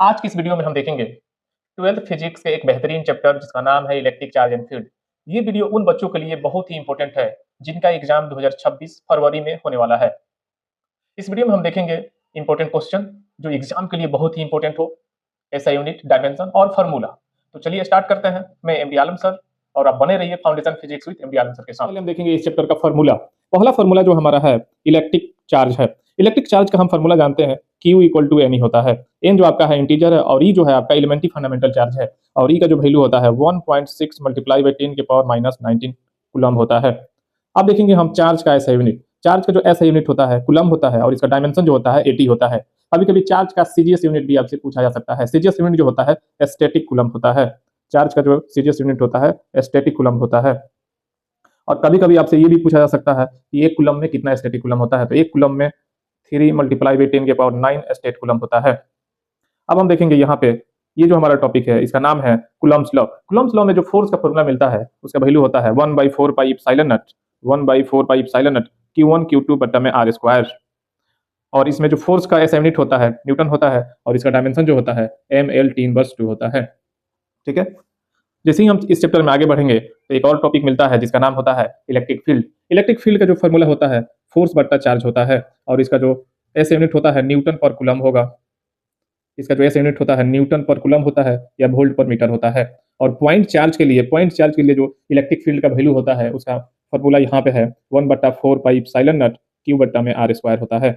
आज की इस वीडियो में हम देखेंगे 12th फिजिक्स के एक बेहतरीन चैप्टर जिसका नाम है इलेक्ट्रिक चार्ज एंड फील्ड। ये वीडियो उन बच्चों के लिए बहुत ही इंपॉर्टेंट है जिनका एग्जाम 2026 फरवरी में होने वाला है। इस वीडियो में हम देखेंगे इंपॉर्टेंट क्वेश्चन जो एग्जाम के लिए बहुत ही इंपॉर्टेंट हो, ऐसा यूनिट, डायमेंशन और फार्मूला। तो चलिए स्टार्ट करते हैं। मैं एमडी आलम सर और आप बने रहिए foundation physics with MD Alam sir के साथ। पहले हम देखेंगे इस चैप्टर का फार्मूला। पहला फार्मूला जो हमारा है इलेक्ट्रिक चार्ज है। इलेक्ट्रिक चार्ज का हम फार्मूला जानते हैं, Q इक्वल टू एन होता है। एन जो आपका है इंटीजर है और ई जो है आपका एलिमेंट्री फंडामेंटल चार्ज है और ई का जो वैल्यू होता है 1.6 मल्टीप्लाई बाई 10 के पावर माइनस 19 कूलम होता है। अब देखेंगे हम चार्ज का ऐसा यूनिट। चार्ज का जो ऐसा यूनिट होता है कूलम होता है और इसका डायमेंशन जो होता है 80 होता है। कभी कभी चार्ज का सीजीएस यूनिट भी आपसे पूछा जा सकता है। सीजीएस यूनिट जो होता है स्टैटिक कूलम होता है। चार्ज का जो सीजीएस यूनिट होता है स्टैटिक कूलम होता है। और कभी कभी आपसे ये भी पूछा जा सकता है कि एक कूलम में कितना स्टैटिक कूलम होता है, तो एक कूलम में 3 मल्टीप्लाई बाई 10 के पावर 9 स्टेट कूलम होता है। अब हम देखेंगे यहाँ पे ये जो हमारा टॉपिक है इसका नाम है कूलम्स लॉ। कूलम्स लॉ में जो फोर्स का फॉर्मूला मिलता है उसका वैल्यू होता है 1/4 pi epsilon not, 1/4 pi epsilon not Q1 Q2 बटा में R स्क्वायर। और इसमें जो फोर्स का ऐसा यूनिट होता है न्यूटन होता है और इसका डायमेंशन जो होता है ML T इनवर्स 2 होता है। ठीक है, जैसे ही हम इस चैप्टर में आगे बढ़ेंगे तो एक और टॉपिक मिलता है जिसका नाम होता है इलेक्ट्रिक फील्ड। इलेक्ट्रिक फील्ड का जो फॉर्मूला होता है फोर्स बटा चार्ज होता है और इसका जो एस यूनिट होता है न्यूटन पर कूलम होगा। इसका जो एस यूनिट होता है न्यूटन पर कूलम होता है या वोल्ट पर मीटर होता है। और पॉइंट चार्ज के लिए जो इलेक्ट्रिक फील्ड का वैल्यू होता है उसका फॉर्मूला यहाँ पे है 1/4 पाई एप्सिलॉन नॉट Q बटा में R स्क्वायर होता है।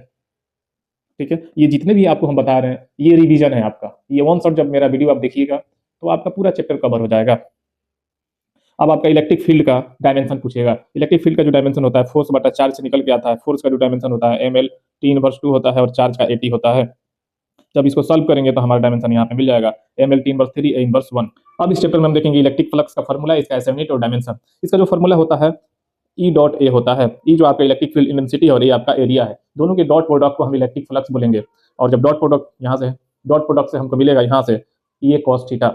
ठीक है, ये जितने भी आपको हम बता रहे हैं ये रिवीजन है आपका। ये वन शॉट जब मेरा वीडियो आप देखिएगा तो आपका पूरा चैप्टर कवर हो जाएगा। अब आपका इलेक्ट्रिक फील्ड का डायमेंशन पूछेगा। इलेक्ट्रिक फील्ड का जो डायमेंशन होता है फोर्स बटा चार्ज से निकल के आता है। फोर्स का जो डायमेंशन होता है ML T इनवर्स 2 होता है और चार्ज का 80 होता है। जब इसको सॉल्व करेंगे तो हमारा डायमेंशन यहाँ पे मिल जाएगा ML T inverse 3 A inverse 1। अब इस चैप्टर में हम देखेंगे इलेक्ट्रिक फ्लक्स का फॉर्मूला, इसका ऐसा यूनिट और डायमेंशन। इसका जो फॉर्मूला होता है E डॉट A होता है। E जो आपका इलेक्ट्रिक फील्ड इंटेंसिटी और A आपका एरिया है, दोनों के डॉट प्रोडक्ट को हम इलेक्ट्रिक फ्लक्स बोलेंगे। और जब डॉट प्रोडक्ट से हमको मिलेगा यहाँ से E cos थीटा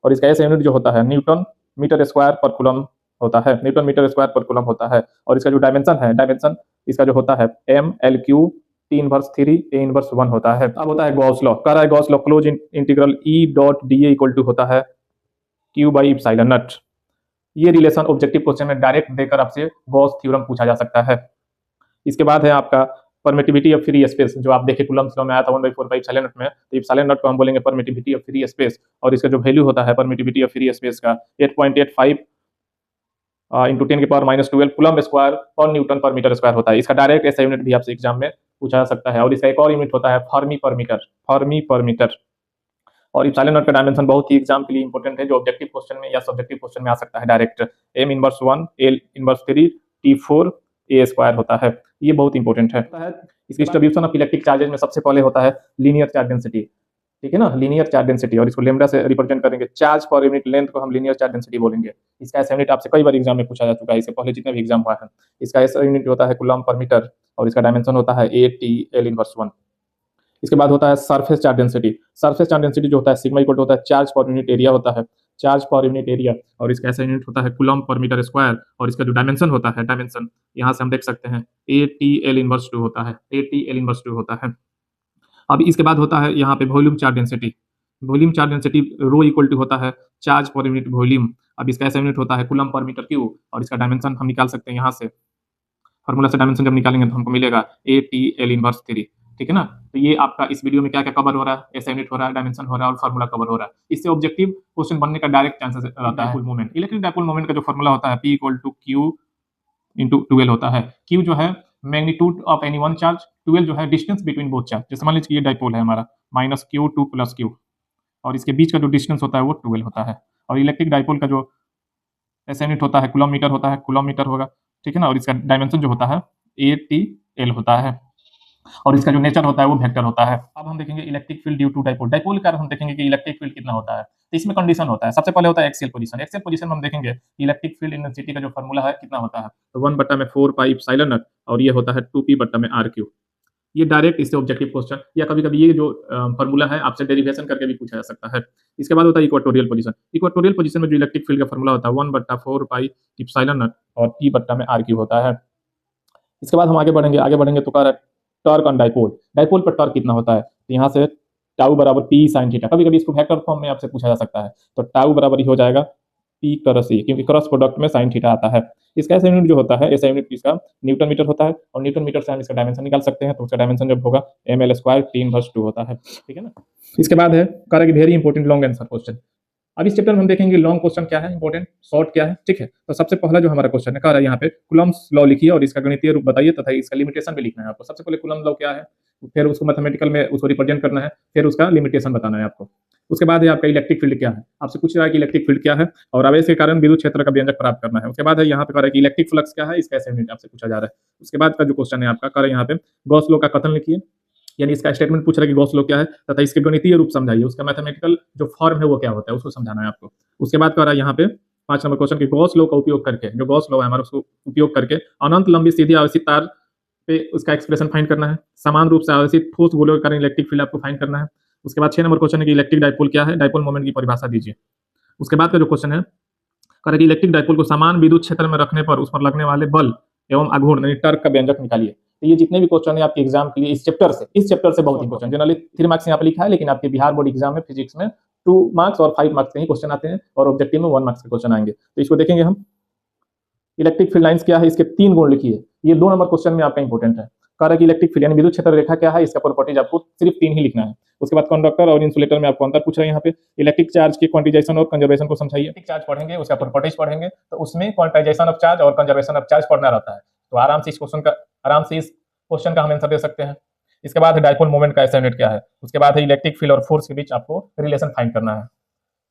और इसका ऐसा यूनिट जो होता है न्यूटन मीटर स्क्वायर पर कूलम होता है। न्यूटन मीटर स्क्वायर पर कूलम होता है और इसका जो डायमेंशन इसका जो होता है ML/Q T inverse 3 A inverse 1 होता है। अब होता है गॉस लॉ। कह रहा है Gauss law close integral E dot dA equal to होता है Q बाई एप्सिलॉन नॉट। ये रिलेशन ऑब्जेक्टिव क्वेश्चन में डायरेक्ट देकर आपसे गॉस थ्योरम पूछा जा सकता है। इसके बाद है आपका परमिटिविटी ऑफ फ्री स्पेस, जो आप देखे कूलम्स लॉ में आया था 1/4 पाई एप्सिलॉन नॉट में। तो एप्सिलॉन नॉट को हम बोलेंगे परमिटिविटी ऑफ फ्री स्पेस और इसका जो वैल्यू होता है परमिटिविटी ऑफ फ्री स्पेस का 8.85 इंटू 10 के पावर माइनस 12 कूलम स्क्वायर पर न्यूटन पर मीटर स्क्वायर होता है। इसका डायरेक्ट ऐसा यूनिट भी आपसे एग्जाम में पूछा जा सकता है। और इसका एक और यूनिट होता है फर्मी पर मीटर। और एप्सिलॉन नॉट का डायमेंशन बहुत ही एग्जाम के लिए इंपॉर्टेंट है, जो ऑब्जेक्टिव क्वेश्चन में या सब्जेक्टिव क्वेश्चन में आ सकता है direct. M inverse 1 L inverse 3 T4 A square होता है। ये बहुत इंपॉर्टेंट है। इस डिस्ट्रीब्यूशन ऑफ इलेक्ट्रिक चार्जेस में सबसे पहले होता है लीनियर चार्ज डेंसिटी। ठीक है ना, लीनियर चार्ज डेंसिटी, और इसको लेमडा से रिप्रेजेंट करेंगे। चार्ज पर यूनिट लेंथ को हम लीनियर चार्ज डेंसिटी बोलेंगे। इसका ऐसा यूनिट आपसे कई बार एग्जाम में पूछा जा चुका है, इससे पहले जितने भी एग्जाम हुआ है। इसका ऐसा यूनिट होता है कूलम पर मीटर और इसका डायमेंशन होता है AT/L इनवर्स 1। इसके बाद होता है surface charge density. Surface charge density जो होता है सिग्मा इक्वल होता है चार्ज पर यूनिट एरिया होता है। चार्ज पर यूनिट एरिया और इसका ऐसा यूनिट होता है कूलम पर मीटर स्क्वायर और इसका जो डायमेंशन होता है यहाँ से हम देख सकते हैं AT/L इनवर्स 2 होता है। AT/L इनवर्स 2 होता है। अब इसके बाद होता है यहाँ पे volume charge density. Volume charge density rho equal to होता है चार्ज पर यूनिट वॉल्यूम। अब इसका ऐसा यूनिट होता है कूलम पर मीटर क्यूब और इसका डायमेंशन हम निकाल सकते हैं यहाँ से। फॉर्मूला से डायमेंशन जब निकालेंगे तो हमको मिलेगा AT/L इनवर्स 3। ठीक है ना, तो ये आपका इस वीडियो में क्या क्या कवर हो रहा है, ऐसा यूनिट हो रहा है, डायमेंशन हो रहा है और फार्मूला कवर हो रहा है। इससे ऑब्जेक्टिव क्वेश्चन बनने का डायरेक्ट चांसेस रहता है। Dipole moment, electric dipole moment का जो फार्मूला होता है P equal to Q into 12 होता है। Q जो है magnitude of any one charge, 12 जो है डिस्टेंस बिटवीन बोथ चार्ज। जैसे मान लीजिए ये डायपोल है हमारा -Q2 + Q और इसके बीच का जो डिस्टेंस होता है वो 12 होता है। और इलेक्ट्रिक डायपोल का जो ऐसा यूनिट होता है कूलम मीटर होता है, कूलम मीटर होगा। ठीक है ना, और इसका डायमेंशन जो होता है AT/L होता है और इसका जो नेचर होता है वो वेक्टर होता है। अब हम देखेंगे electric field due to dipole. Dipole का हम देखेंगे कि इलेक्ट्रिक फील्ड कितना होता है। तो इसमें कंडीशन होता है, सबसे पहले होता है एक्सियल पोजीशन। एक्सियल पोजीशन में हम देखेंगे इलेक्ट्रिक फील्ड इंटेंसिटी का जो फार्मूला है कितना होता है, तो 1/4 पाई एप्सिलॉन नॉट और ये होता है 2P/R3। ये डायरेक्ट इससे ऑब्जेक्टिव क्वेश्चन या कभी कभी ये जो फार्मूला है आपसे डेरिवेशन करके भी पूछा जा सकता है। इसके बाद होता है इक्वेटोरियल पोजीशन। इक्वेटोरियल पोजीशन में जो इलेक्ट्रिक फील्ड का फार्मूला होता है 1/4 पाई एप्सिलॉन नॉट और P/R3 होता है। इसके बाद हम आगे बढ़ेंगे तो कह रहा है टॉर्क ऑन डायपोल। डायपोल पर टॉर्क कितना होता है, तो यहाँ से टाउ बराबर पी साइन थीटा। कभी कभी इसको वेक्टर फॉर्म में आपसे पूछा जा सकता है, तो टाउ बराबर ही हो जाएगा पी क्रॉस ए, क्योंकि क्रॉस प्रोडक्ट में साइन थीटा आता है। इसका ऐसा यूनिट जो होता है, ऐसा यूनिट इसका न्यूटन मीटर होता है, और न्यूटन मीटर से हम इसका डायमेंशन निकाल सकते हैं, तो उसका डायमेंशन जब होगा ml स्क्वायर 3/2 होता है, ठीक है ना। इसके बाद है कह रहा है कि very important long answer question. अब इस चैप्टर में हम देखेंगे लॉन्ग क्वेश्चन क्या है, इंपॉर्टेंट, शॉर्ट क्या है, ठीक है। तो सबसे पहला जो हमारा क्वेश्चन है, कह रहा है यहाँ पे कूलम्ब्स लॉ लिखिए और इसका गणितीय रूप बताइए तथा इसका लिमिटेशन भी लिखना है आपको। सबसे पहले कूलम्ब लॉ क्या है, फिर उसको मैथमेटिकल में उसको रिप्रेजेंट करना है, फिर उसका लिमिटेशन बताना है आपको। उसके बाद है आपका इलेक्ट्रिक फील्ड क्या है, आपसे पूछ रहा है कि इलेक्ट्रिक फील्ड क्या है, और आवेश के कारण विद्युत क्षेत्र का व्यंजक प्राप्त करना है। उसके बाद है यहाँ पे कह रहा है कि इलेक्ट्रिक फ्लक्स क्या है, इसका ऐसे यूनिट आपसे पूछा जा रहा है। उसके बाद का जो क्वेश्चन है आपका, कह रहा है यहाँ पे गॉस लॉ का कथन लिखिए, यानी इसका स्टेटमेंट पूछ रहा है कि गॉस लॉ क्या है तथा इसके गणितीय रूप समझाइए, उसका मैथमेटिकल जो फॉर्म है वो क्या होता है उसको समझाना है आपको। उसके बाद कह रहा है यहाँ पे 5 नंबर क्वेश्चन की गॉस लॉ का उपयोग करके, जो गॉस लॉ है हमारा उसको उपयोग करके अनंत लंबी सीधी आवेशित तार पे उसका एक्सप्रेशन फाइंड करना है। समान रूप से आवेशित ठोस गोलों के कारण इलेक्ट्रिक फील्ड आपको फाइंड करना है। उसके बाद 6 नंबर क्वेश्चन है कि इलेक्ट्रिक डाइपोल क्या है, डाइपोल मोमेंट की परिभाषा दीजिए। उसके बाद का जो क्वेश्चन है, कह रहा है कि इलेक्ट्रिक डाइपोल को समान विद्युत क्षेत्र में रखने पर उस पर लगने वाले बल एवं आघूर्ण यानी टर्क का व्यंजक निकालिए। तो ये जितने भी क्वेश्चन है आपके एग्जाम के लिए इस चैप्टर से बहुत ही क्वेश्चन, जनरली 3 मार्क्स यहाँ पे लिखा है, लेकिन आपके बिहार बोर्ड एग्जाम में फिजिक्स में 2 मार्क्स और 5 मार्क्स के ही क्वेश्चन आते हैं, और ऑब्जेक्टिव में 1 मार्क्स के क्वेश्चन आएंगे। तो इसको देखेंगे हम। इलेक्ट्रिक फील्ड लाइंस क्या है, इसके 3 गुण लिखिए। ये 2 नंबर क्वेश्चन में आपका इंपॉर्टेंट है। कह रहा है कि इलेक्ट्रिक फील्ड यानी विद्युत क्षेत्र रेखा क्या है, इसका प्रॉपर्टीज आपको सिर्फ 3 ही लिखना है। उसके बाद कंडक्टर और इंसुलेटर में आपको अंतर पूछ रहा है यहाँ पे। इलेक्ट्रिक चार्ज की क्वांटिजेशन और कंजर्वेशन को समझाइए। इलेक्ट्रिक चार्ज पढ़ेंगे, उसका प्रॉपर्टीज पढ़ेंगे, तो उसमें क्वांटाइजेशन ऑफ चार्ज और कंजर्वेशन ऑफ चार्ज पढ़ना रहता है। तो आराम से इस क्वेश्चन का हम आंसर दे सकते हैं। इसके बाद है डाइपोल मोमेंट का ऐसा यूनिट क्या है। उसके बाद है इलेक्ट्रिक फील्ड और फोर्स के बीच आपको रिलेशन फाइंड करना है।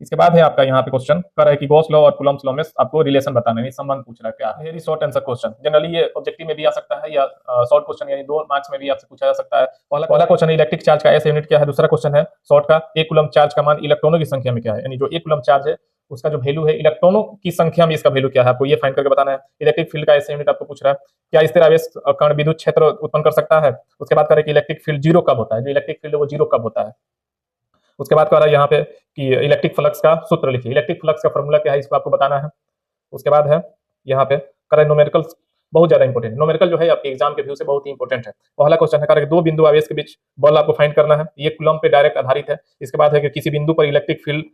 इसके बाद है आपका यहाँ पे क्वेश्चन कर रहा है कि गॉस लॉ और कूलम्ब्स लॉ में आपको रिलेशन बताना है, संबंध पूछ रहा है क्या है। Very short answer question, generally ये ऑब्जेक्टिव में भी आ सकता है या शॉर्ट क्वेश्चन यानी 2 मार्क्स में भी आपसे पूछा जा सकता है। पहला क्वेश्चन है इलेक्ट्रिक चार्ज का ऐसा यूनिट क्या है। दूसरा क्वेश्चन है शॉर्ट का, एक कूलम्ब चार्ज का मान इलेक्ट्रॉनों की संख्या में क्या है, यानी जो एक कूलम्ब चार्ज है उसका जो वैल्यू है इलेक्ट्रॉनों की संख्या में इसका वैल्यू क्या है, आपको ये फाइंड करके बताना है। इलेक्ट्रिक फील्ड का ऐसा यूनिट आपको पूछ रहा है, क्या स्थिर आवेश कण विद्युत क्षेत्र उत्पन्न कर सकता है। उसके बाद करें कि इलेक्ट्रिक फील्ड जीरो कब होता है, जो इलेक्ट्रिक फील्ड है वो जीरो कब होता है। उसके बाद कह रहा है यहाँ पे कि इलेक्ट्रिक फ्लक्स का सूत्र लिखिए, इलेक्ट्रिक फ्लक्स का फॉर्मूला क्या है इसको आपको बताना है। उसके बाद है यहाँ पे कह रहा है न्यूमेरिकल बहुत ज्यादा इंपॉर्टेंट है, न्यूमेरिकल जो है आपके एग्जाम के व्यू से बहुत ही इंपॉर्टेंट है। पहला क्वेश्चन है, कह रहा है 2 बिंदु आवेश के बीच बल आपको फाइंड करना है, ये कूलम्ब पे डायरेक्ट आधारित है। इसके बाद है कि किसी बिंदु पर इलेक्ट्रिक फील्ड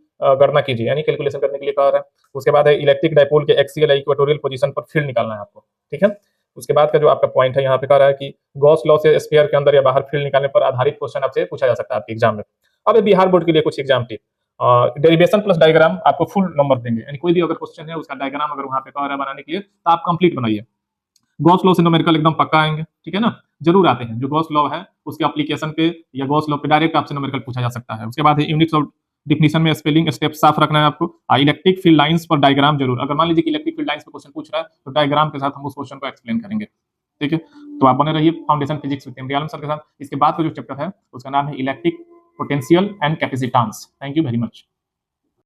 गणना कीजिए, यानी कैलकुलेशन करने के लिए कह रहा है। उसके बाद है इलेक्ट्रिक डाइपोल के एक्सियल या इक्वेटोरियल पोजीशन पर फील्ड निकालना है आपको, ठीक है। उसके बाद का जो आपका पॉइंट है यहाँ पे कह रहा है कि गॉस लॉ से स्फीयर के अंदर या बाहर फील्ड निकालने पर आधारित क्वेश्चन आपसे पूछा जा सकता है आपके एग्जाम में। अब बिहार बोर्ड के लिए कुछ exam tip, derivation plus diagram आपको फुल नंबर देंगे, यानी कोई भी अगर क्वेश्चन है उसका डायग्राम अगर वहां पे कह रहा है बनाने के लिए तो आप कंप्लीट बनाइए। गॉस लॉ से न्यूमेरिकल एकदम पक्का आएंगे, ठीक है ना, जरूर आते हैं। जो गॉस लॉ है उसके एप्लीकेशन पे या गॉस लॉ पे डायरेक्ट आपसे न्यूमेरिकल पूछा जा सकता है। उसके बाद यूनिट्स ऑफ डिफिनीशन में स्पेलिंग स्टेप साफ रखना है आपको। इलेक्ट्रिक फील्ड लाइंस पर डायग्राम जरूर, अगर मान लीजिए कि इलेक्ट्रिक फील्ड लाइंस पे क्वेश्चन पूछ रहा है तो डायग्राम के साथ हम उस क्वेश्चन को एक्सप्लेन करेंगे, ठीक है। तो आप बने रहिए foundation physics with MD Alam sir के साथ। इसके बाद का जो चैप्टर है उसका नाम है electric potential and capacitance. Thank you very much.